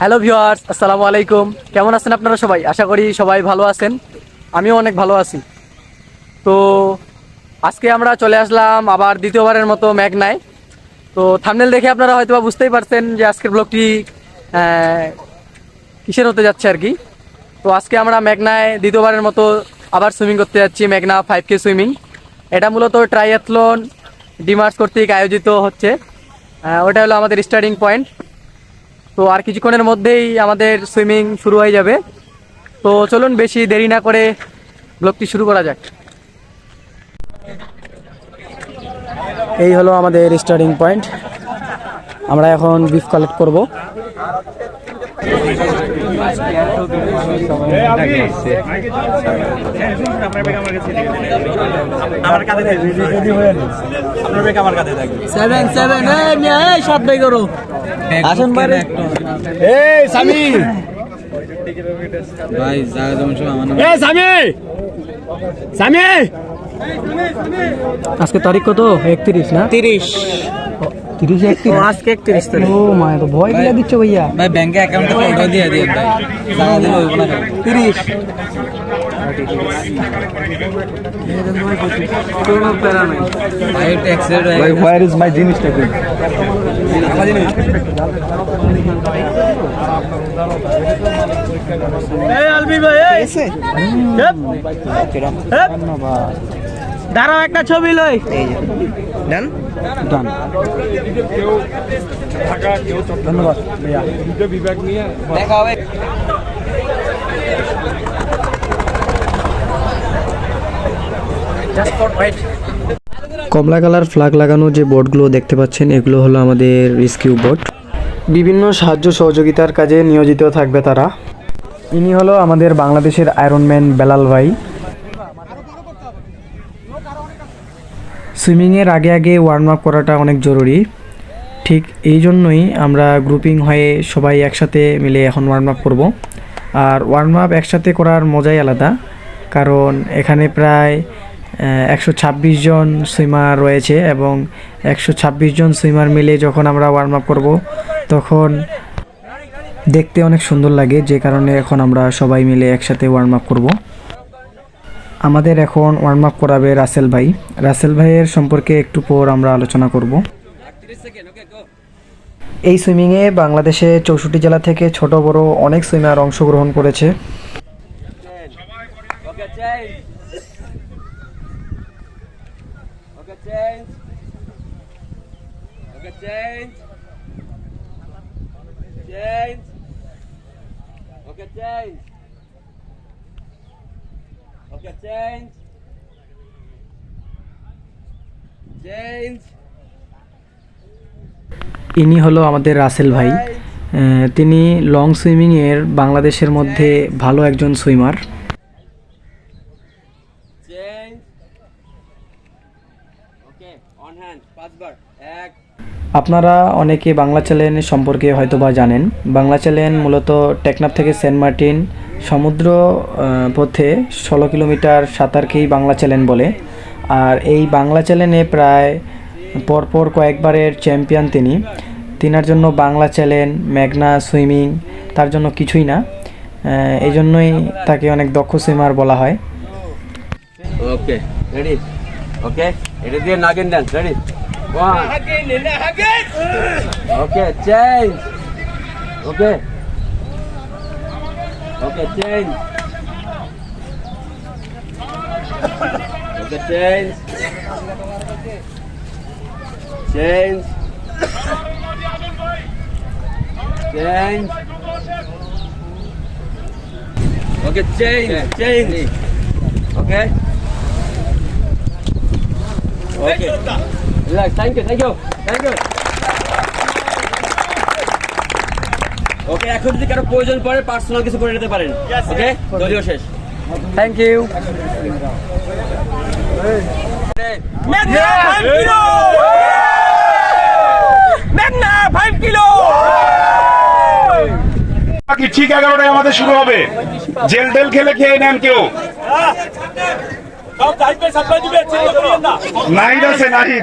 Hello viewers, আসসালামু আলাইকুম। কেমন আছেন আপনারা সবাই? আশা করি সবাই ভালো আছেন। আমিও অনেক ভালো আছি। তো আজকে আমরা চলে আসলাম আবার দ্বিতীয়বারের মতো মেঘনায়। তো থাম্বনেল দেখে আপনারা হয়তো বুঝতেই পারছেন যে আজকের ব্লগটি কিসের হতে যাচ্ছে আর কি। তো আজকে আমরা মেঘনায় দ্বিতীয়বারের মতো আবার সুইমিং করতে যাচ্ছি, মেঘনা 5K সুইমিং। এটা মূলত ট্রাইঅ্যাথলন ডিমার্স কর্তৃক আয়োজিত হচ্ছে। ওটা হলো আমাদের স্টার্টিং পয়েন্ট। তো আর কিছুক্ষণের মধ্যেই আমাদের সুইমিং শুরু হয়ে যাবে। তো চলুন বেশি দেরি না করে ব্লগটি শুরু করা যাক। এই হলো আমাদের স্টার্টিং পয়েন্ট। আমরা এখন বিফ কালেক্ট করব। আসুন বাইরে। এই সামি, ভাই জায়গা যেমন সব আমার নাম। এই সামি, সামি। আজকে তারিখ কত? 31 না? 30 31 আজকে 31 তারিখ। ও মা, তো ভয় গিলা দিচ্ছ ভাইয়া। ভাই ব্যাংকে অ্যাকাউন্টে ফটো দিয়ে দিন ভাই। জায়গা দিলে হইব না। 30 কোনো প্যারা নাই ভাই। ট্যাক্স রেট ভাই, where is my জিনিসটা কই? এই আলবি ভাই, এই এসে ধন্যবাদ। দাঁড়াও একটা ছবি লই। এই ডান ডান, ধন্যবাদ ভাইয়া। দুটো বিভাগ নিয়ে দেখা হবে। কমলা কালার ফ্ল্যাগ লাগানো যে বোর্ডগুলো দেখতে পাচ্ছেন, এগুলো হলো আমাদের রেস্কিউ বোট। বিভিন্ন সাহায্য সহযোগিতার কাজে নিয়োজিত থাকবে তারা। ইনি হলো আমাদের বাংলাদেশের আয়রনম্যান বেলাল ভাই। সুইমিংয়ের আগে আগে ওয়ার্ম আপ করাটা অনেক জরুরি। ঠিক এই জন্যই আমরা গ্রুপিং হয়ে সবাই একসাথে মিলে এখন ওয়ার্ম আপ করব। আর ওয়ার্ম আপ একসাথে করার মজাই আলাদা, কারণ এখানে প্রায় 126 জন সুইমার রয়েছে এবং 126 জন সুইমার মিলে যখন আমরা ওয়ার্ম আপ করব তখন দেখতে অনেক সুন্দর লাগে, যে কারণে এখন আমরা সবাই মিলে একসাথে ওয়ার্ম আপ করব। আমাদের এখন ওয়ার্ম আপ করাবে রাসেল ভাই। রাসেল ভাইয়ের সম্পর্কে একটু পর আমরা আলোচনা করব। এই সুইমিংয়ে বাংলাদেশে 64 জেলা থেকে ছোট বড় অনেক সুইমার অংশগ্রহণ করেছে। ইনি হলো আমাদের রাসেল ভাই। তিনি লং সুইমিংয়ের বাংলাদেশের মধ্যে ভালো একজন সুইমার। আপনারা অনেকে বাংলা চ্যানেল সম্পর্কে হয়তোবা জানেন। বাংলা চ্যানেল মূলত টেকনাফ থেকে সেন্ট মার্টিন সমুদ্র পথে 16 কিলোমিটার সাঁতারকেই বাংলা চ্যানেল বলে। আর এই বাংলা চ্যানেলে প্রায় পরপর কয়েকবারের চ্যাম্পিয়ন তিনি। তিনার জন্য বাংলা চ্যানেল, মেঘনা সুইমিং তার জন্য কিছুই না। এই জন্যই তাকে অনেক দক্ষ সুইমার বলা হয়। ওকে রেডি, ওকে এটা দিয়ে nagin dance ready. Okay change, okay okay change, okay change change change, okay change change, okay okay relax. Thank you thank you thank you. Okay, এখন যদি কারো প্রয়োজন পড়ে পার্সোনাল কিছু করে নিতে পারেন। ওকে, দলীয় শেষ। Thank you. মেঘনা 5 কিলো। বাকি ঠিক 11টায় আমাদের শুরু হবে। জেল টেল খেলে খেয়ে নেন কেউ। নাহিদ আছে নাহিদ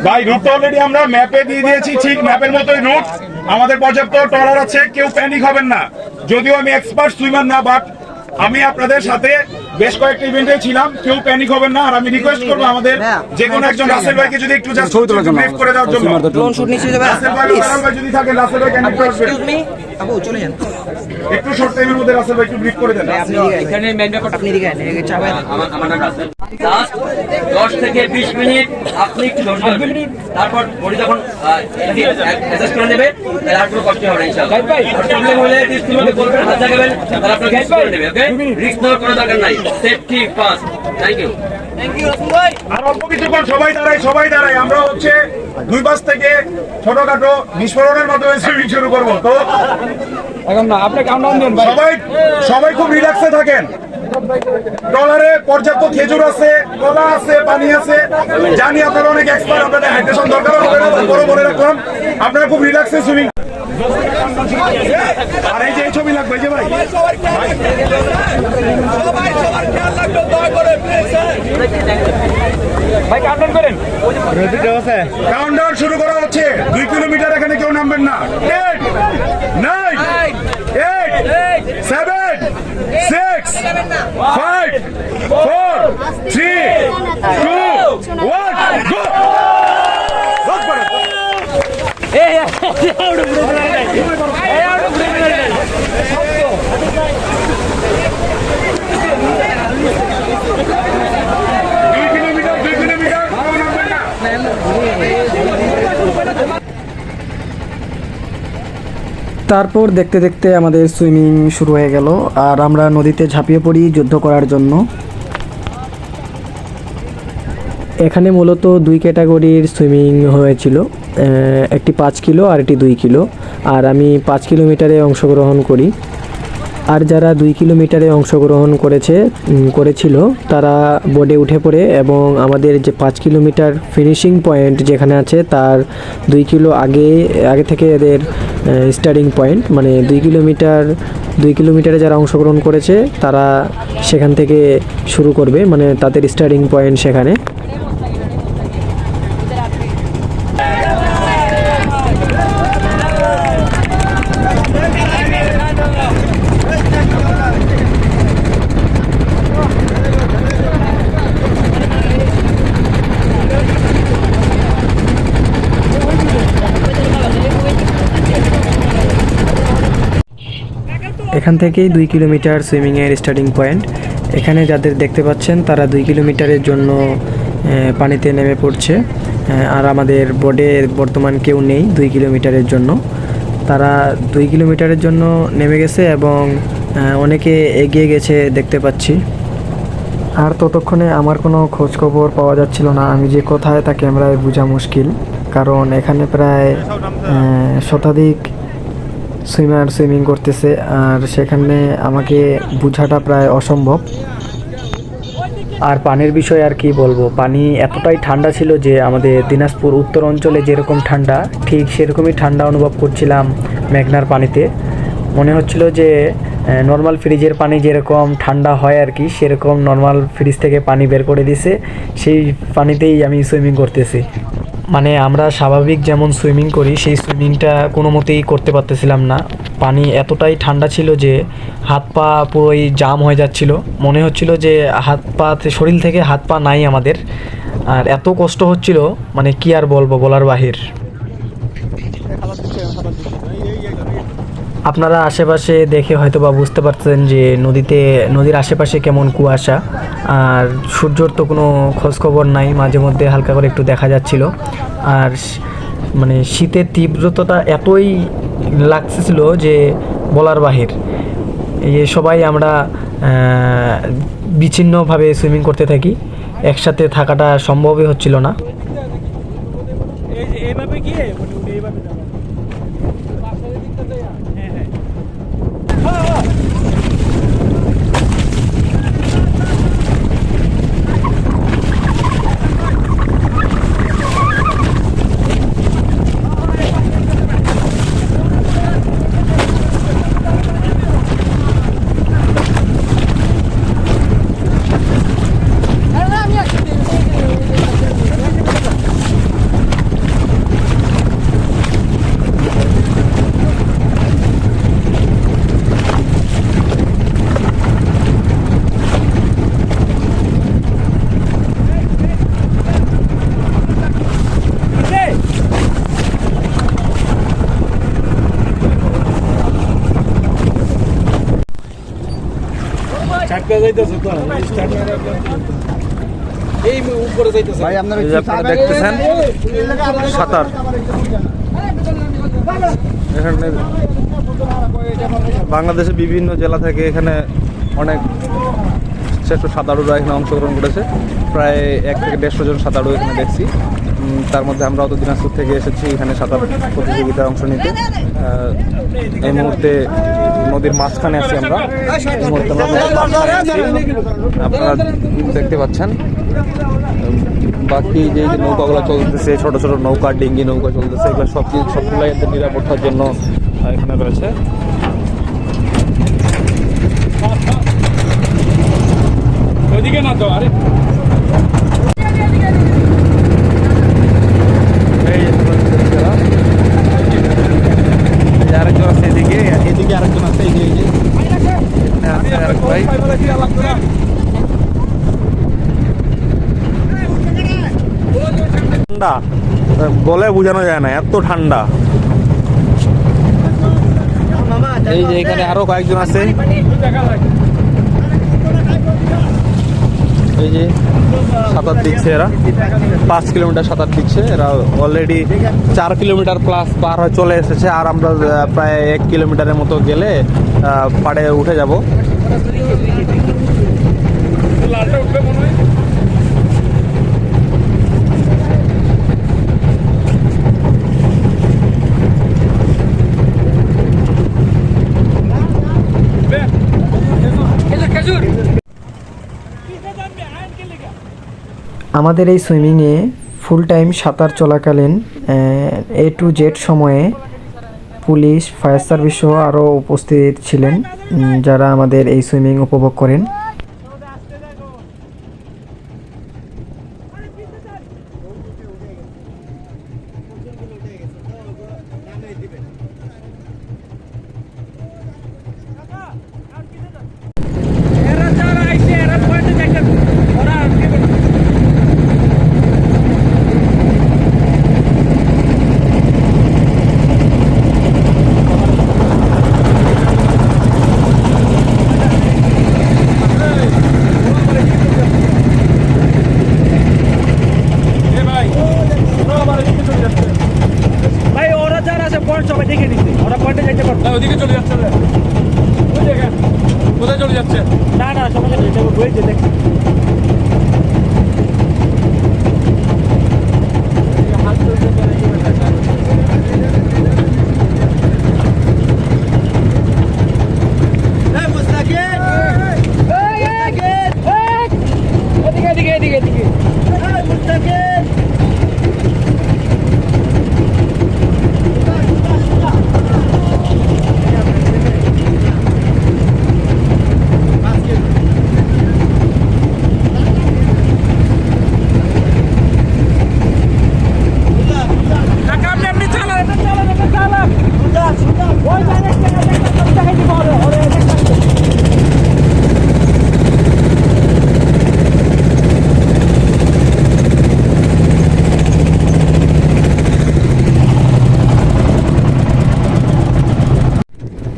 ভাই রুট অলরেডি আমরা ম্যাপে দিয়ে দিয়েছি, ঠিক ম্যাপের মতোই রুট। আমাদের পর্যাপ্ত ট্রলার আছে, কেউ প্যানিক হবেন না। যদিও আমি এক্সপার্ট সুইমার না, বাট আমি আপনাদের সাথে বেশ কয়েকটা ইভেন্টে ছিলাম, কেউ প্যানিক হবেন না। আর আমি রিকোয়েস্ট করবো আমাদের যে কোনো একজন রাসেল ভাইকে যদি একটু জাস্ট ব্রিফ করে দেওয়ার জন্য। রাসেল ভাই যদি থাকে, রাসেল ভাই ক্যান একটু আসবেন। আপু চলে যান, একটু শর্ট টাইমের মধ্যে রাসেল ভাই একটু ব্রিফ করে দেন। এখানে মেন ব্যাপারটা আপনি দিকে চাপাই আমার নাম রাসেল। লাস্ট 10 থেকে 20 মিনিট আপনি একটু ধৈর্য ধরবেন, তারপর বডি যখন অ্যাডজাস্ট করে নেবে তাহলে আর কোনো কষ্ট হবে না ইনশাআল্লাহ। আর প্রবলেম হলে ডিসপ্লেতে বলবেন, হাত লাগাবেন, তাহলে আপনাকে হেল্প করে দেবে। ওকে, রিস্ক নেওয়ার কোনো দরকার নাই, সেফটি ফার্স্ট। Thank you. আর অল্প কিছুক্ষণ সবাই দাঁড়াই। আমরা হচ্ছে 2 পাশ থেকে ছোটখাটো বিস্ফোরণের মাধ্যমে সুইমিং শুরু করবো। তো এখন না, আপনি কাউন্টডাউন দেন ভাই। সবাই খুব রিল্যাক্সে থাকেন। ট্রলারে পর্যাপ্ত খেজুর আছে, কলা আছে, পানি আছে। জানি আপনারা অনেক এক্সপার্ট, আপনাদের হাইড্রেশন দরকার হবে না, বড় মনে রাখলাম। আপনারা খুব রিল্যাক্সে সুইমিং। আর এই যে এই ছবি লাগবে, এই যে ভাই ভাই কাউন্টডাউন করেন। কাউন্টডাউন শুরু করা হচ্ছে। 2 কিলোমিটার, এখানে কেউ নামবেন না। 8 9 8 7 6 5 4 3 2 1 গো। তারপর দেখতে দেখতে আমাদের সুইমিং শুরু হয়ে গেল, আর আমরা নদীতে ঝাঁপিয়ে পড়ি যুদ্ধ করার জন্য। এখানে মূলত 2 ক্যাটাগরির সুইমিং হয়েছিল, একটি 5 কিলো আর একটি 2 কিলো। আর আমি 5 কিলোমিটারে অংশগ্রহণ করি। আর যারা 2 কিলোমিটারে অংশগ্রহণ করেছিল তারা বোর্ডে উঠে পড়ে, এবং আমাদের যে 5 কিলোমিটার ফিনিশিং পয়েন্ট যেখানে আছে তার 2 কিলো আগে থেকে এদের স্টার্টিং পয়েন্ট, মানে 2 কিলোমিটারে যারা অংশগ্রহণ করেছে তারা সেখান থেকে শুরু করবে, মানে তাদের স্টার্টিং পয়েন্ট সেখানে। এখান থেকেই 2 কিলোমিটার সুইমিংয়ের স্টার্টিং পয়েন্ট। এখানে যাদের দেখতে পাচ্ছেন তারা 2 কিলোমিটারের জন্য পানিতে নেমে পড়ছে, আর আমাদের বোর্ডে বর্তমান কেউ নেই 2 কিলোমিটারের জন্য। তারা 2 কিলোমিটারের জন্য নেমে গেছে, এবং অনেকে এগিয়ে গেছে দেখতে পাচ্ছি। আর ততক্ষণে আমার কোনো খোঁজখবর পাওয়া যাচ্ছিল না। আমি যে কোথায় তা ক্যামেরায় বোঝা মুশকিল, কারণ এখানে প্রায় শতাধিক সুইমার সুইমিং করতেছে, আর সেখানে আমাকে বোঝাটা প্রায় অসম্ভব। আর পানির বিষয়ে আর কি বলবো, পানি এতটাই ঠান্ডা ছিল যে আমাদের দিনাজপুর উত্তর অঞ্চলে যেরকম ঠান্ডা, ঠিক সেরকমই ঠান্ডা অনুভব করছিলাম মেঘনার পানিতে। মনে হচ্ছিল যে নর্মাল ফ্রিজের পানি যেরকম ঠান্ডা হয় আর কি, সেরকম নর্মাল ফ্রিজ থেকে পানি বের করে দিছে, সেই পানিতেই আমি সুইমিং করতেছি। মানে আমরা স্বাভাবিক যেমন সুইমিং করি সেই সুইমিংটা কোনো মতেই করতে পারতেছিলাম না। পানি এতটাই ঠান্ডা ছিল যে হাত পা পুরোই জাম হয়ে যাচ্ছিল, মনে হচ্ছিল যে শরীর থেকে হাত পা নাই আমাদের। আর এত কষ্ট হচ্ছিল, মানে কি আর বলবো, বলার বাহির। আপনারা আশেপাশে দেখে হয়তো বা বুঝতে পারছেন যে নদীর আশেপাশে কেমন কুয়াশা, আর সূর্যর তো কোনো খোঁজখবর নাই, মাঝে মধ্যে হালকা করে একটু দেখা যাচ্ছিল। আর মানে শীতের তীব্রতাটা এতই লাগতেছিল যে বলার বাহির। সবাই আমরা বিচ্ছিন্নভাবে সুইমিং করতে থাকি, একসাথে থাকাটা সম্ভবই হচ্ছিল না। এইভাবে গিয়ে এইভাবে ভাই আপনারা এই যে আপনারা দেখতেছেন সাঁতার, এখানে বাংলাদেশের বিভিন্ন জেলা থেকে এখানে অনেক শ্রেষ্ঠ সাঁতারুরা এখানে অংশগ্রহণ করেছে। প্রায় 1 থেকে 150 জন সাঁতারু এখানে দেখছি। তার মধ্যে আমরাও তো দিনাজপুর থেকে এসেছি এখানে সাঁতার প্রতিযোগিতায় অংশ নিতে। এই মুহূর্তে নদীর মাঝখানে আছি আমরা। এই মুহূর্তে আমরা নদীর মাঝখানে আছি। আপনারা দেখতে পাচ্ছেন বাকি যে নৌকাগুলো চলতেছে, ছোট ছোট নৌকা, ডিঙ্গি নৌকা চলতেছে, এগুলো সবগুলাই এদের নিরাপত্তার জন্য এখানে রয়েছে। ওইদিকে না তো, আরে আরেকজন আছে এদিকে আরেকজন আছে, এই যে আছে আরেক ভাই। ঠান্ডা বলে বোঝানো যায় না, এত ঠান্ডা। এই যে এখানে আরো কয়েকজন আছে, এই যে সাঁতার দিচ্ছে এরা, 5 কিলোমিটার সাঁতার দিচ্ছে এরা। অলরেডি 4 কিলোমিটার প্লাস পার হয়ে চলে এসেছে। আর আমরা প্রায় 1 কিলোমিটারের মতো গেলে পাড়ে উঠে যাব। আমাদের এই সুইমিংয়ে ফুল টাইম সাঁতার চলাকালীন A to Z সময়ে পুলিশ, ফায়ার সার্ভিস সহ আরও উপস্থিত ছিলেন, যারা আমাদের এই সুইমিং উপভোগ করেন। ওইদিকে চলে যাচ্ছে, কোথায় চলে যাচ্ছে? না না সমস্যা নেই, বইছে দেখ।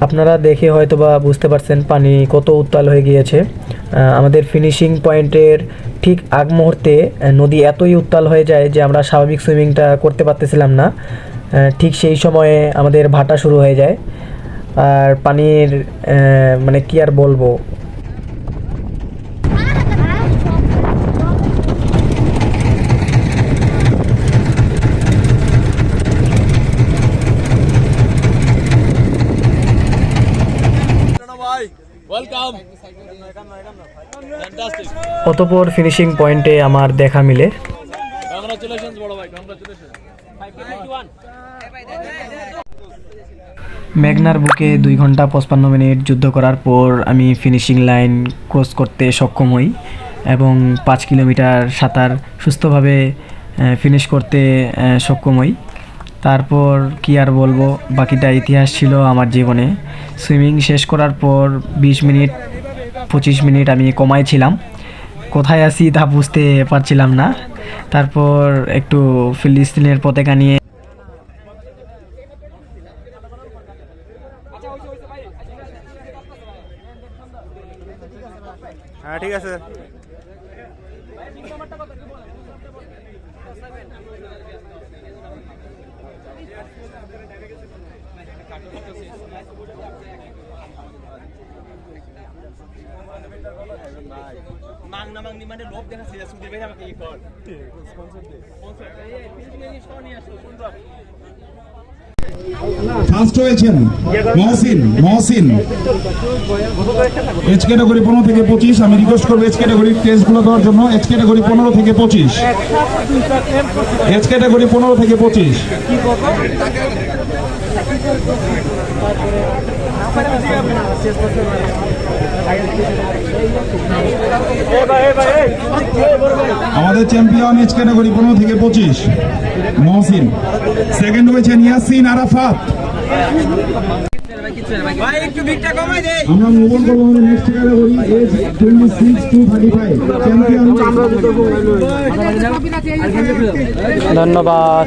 আপনারা দেখে হয়তো বা বুঝতে পারছেন পানি কত উত্তাল হয়ে গিয়েছে। আমাদের ফিনিশিং পয়েন্টের ঠিক আগ মুহূর্তে নদী এতই উত্তাল হয়ে যায় যে আমরা স্বাভাবিক সুইমিংটা করতে পারতেছিলাম না। ঠিক সেই সময়ে আমাদের ভাটা শুরু হয়ে যায়। আর পানির মানে কি আর বলবো, অতঃপর ফিনিশিং পয়েন্টে আমার দেখা মিলে। মেঘনার বুকে 2 ঘন্টা 55 মিনিট যুদ্ধ করার পর আমি ফিনিশিং লাইন ক্রস করতে সক্ষম হই এবং 5 কিলোমিটার সাঁতার সুস্থভাবে ফিনিশ করতে সক্ষম হই। তারপর কি আর বলবো, বাকিটা ইতিহাস ছিল আমার জীবনে। সুইমিং শেষ করার পর 20 মিনিট 25 মিনিট আমি কমায় ছিলাম, কোথায় আছি তা বুঝতে পারছিলাম না। তারপর একটু ফিলিস্তিনের পতাকা নিয়ে ঠিক আছে। মাংনা মাংনি মানে লোভ দেখাচ্ছি সুদীপ ভাই আমাকে ই কর ফার্স্ট হয়েছেন মহসিন এজ ক্যাটাগরি 15 থেকে 25। আমি রিকোয়েস্ট করবো এজ ক্যাটাগরির টেস্টগুলো দেওয়ার জন্য। এজ ক্যাটাগরি 15 থেকে 25, এজ ক্যাটাগরি 15 থেকে 25। আমাদের চ্যাম্পিয়ন এজ ক্যাটাগরি 15 থেকে 25 মহসিন। সেকেন্ড হয়েছেন ইয়াসিন আরাফাত। আমরা মুভ অন করবো আমাদের next category age 26 to 35 champion. ধন্যবাদ।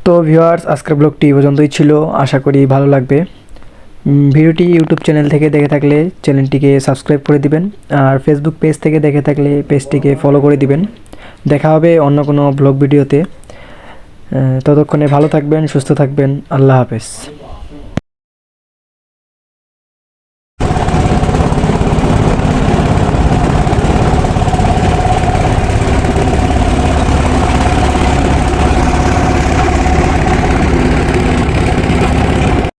তো ভিউয়ার্স, আজকের ব্লগটি এই পর্যন্তই ছিল। আশা করি ভালো লাগবে। ভিডিওটি ইউটিউব চ্যানেল থেকে দেখে থাকলে চ্যানেলটিকে সাবস্ক্রাইব করে দিবেন, আর ফেসবুক পেজ থেকে দেখে থাকলে পেজটিকে ফলো করে দিবেন। দেখা হবে অন্য কোনো ব্লগ ভিডিওতে। ততক্ষণে ভালো থাকবেন, সুস্থ থাকবেন। আল্লাহ হাফেজ।